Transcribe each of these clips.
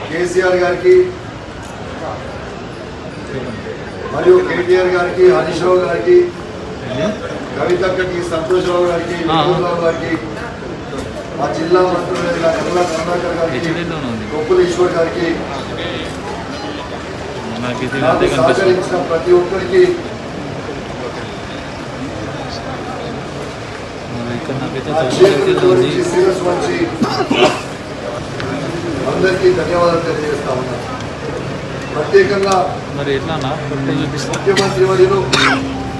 కేసీఆర్ గారికి మరియు కేటీఆర్ గారికి, హరీష్ రావు గారికి, కవితక్కకి, సంతోష్ రావు గారికి, రావు గారికి, మా జిల్లా మంత్రులైన కమలా కరుణాకర్ గారికి, గొప్పల ఈశ్వర్ గారికి నాకు సహకరించిన ప్రతి ఒక్కరికి శిరస్సు వంచి అందరికీ ధన్యవాదాలు తెలియజేస్తా ఉన్నాను. ప్రత్యేకంగా ముఖ్యమంత్రి వర్యులు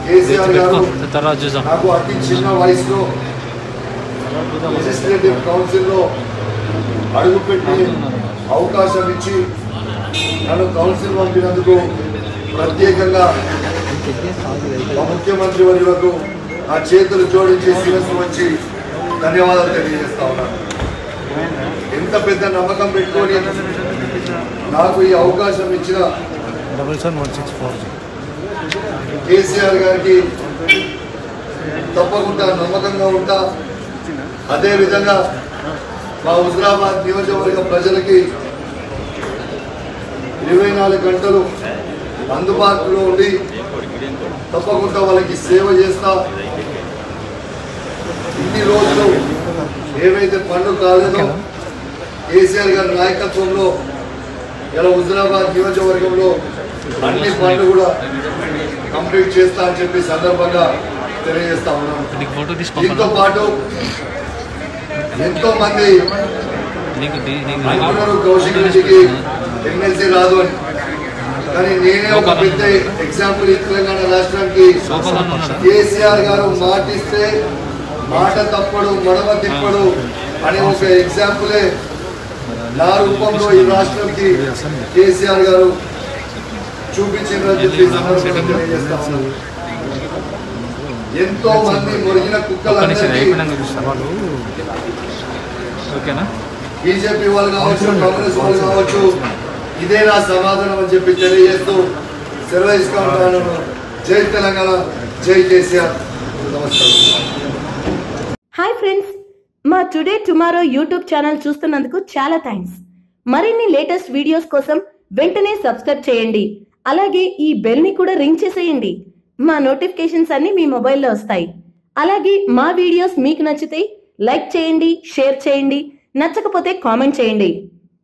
కేసీఆర్ గారు నాకు అతి చిన్న వయసులో లెజిస్లేటివ్ కౌన్సిల్లో అడుగుపెట్టి అవకాశం ఇచ్చి నన్ను కౌన్సిల్ పంపినందుకు ప్రత్యేకంగా మా ముఖ్యమంత్రి వర్యులకు నా చేతులు జోడించి శిరస్సు వచ్చి ధన్యవాదాలు తెలియజేస్తా ఉన్నాను. ఎంత పెద్ద నమ్మకం పెట్టుకొని నాకు ఈ అవకాశం ఇచ్చిన కేసీఆర్ గారికి తప్పకుండా నమ్మకంగా ఉంటా. అదేవిధంగా మా హుజరాబాద్ నియోజకవర్గ ప్రజలకి 24 గంటలు అందుబాటులో ఉండి తప్పకుండా వాళ్ళకి సేవ చేస్తా. ఇన్ని రోజులు ఏవైతే పనులు కాలేదో కేసీఆర్ గారి నాయకత్వంలో ఇలా హుజరాబాద్ నియోజకవర్గంలో అన్ని పనులు కూడా కంప్లీట్ చేస్తా అని చెప్పి సందర్భంగా తెలియజేస్తా ఉన్నాను. దీంతో పాటు ఎంతో మంది అనుకున్నారు కౌశిక్ రెడ్డికి ఎమ్మెల్సీ రాదు అని, కానీ నేనే ఒక పెద్ద ఎగ్జాంపుల్ తెలంగాణ రాష్ట్రానికి కేసీఆర్ గారు మాటిస్తే మాట తప్పడు మడమ తిప్పడు అనే ఒక ఎగ్జాంపులే నా రూపంలో ఈ రాష్ట్రానికి కేసీఆర్ గారు చూపించిందని చెప్పి తెలియజేస్తా ఉన్నాను. ఎంతో మంది మొరిగిన కుక్కలందరికీ బీజేపీ వాళ్ళు కావచ్చు, కాంగ్రెస్ వాళ్ళు కావచ్చు, ఇదే నా సమాధానం అని చెప్పి తెలియజేస్తూ సెలవు తీసుకుంటున్నాను. జై తెలంగాణ, జై కేసీఆర్. నమస్కారం. హాయ్ ఫ్రెండ్స్, మా టుడే టుమారో యూట్యూబ్ ఛానల్ చూస్తున్నందుకు చాలా థ్యాంక్స్. మరిన్ని లేటెస్ట్ వీడియోస్ కోసం వెంటనే సబ్స్క్రైబ్ చేయండి. అలాగే ఈ బెల్ ని కూడా రింగ్ చేసేయండి. మా నోటిఫికేషన్స్ అన్ని మీ మొబైల్లో వస్తాయి. అలాగే మా వీడియోస్ మీకు నచ్చితే లైక్ చేయండి, షేర్ చేయండి, నచ్చకపోతే కామెంట్ చేయండి.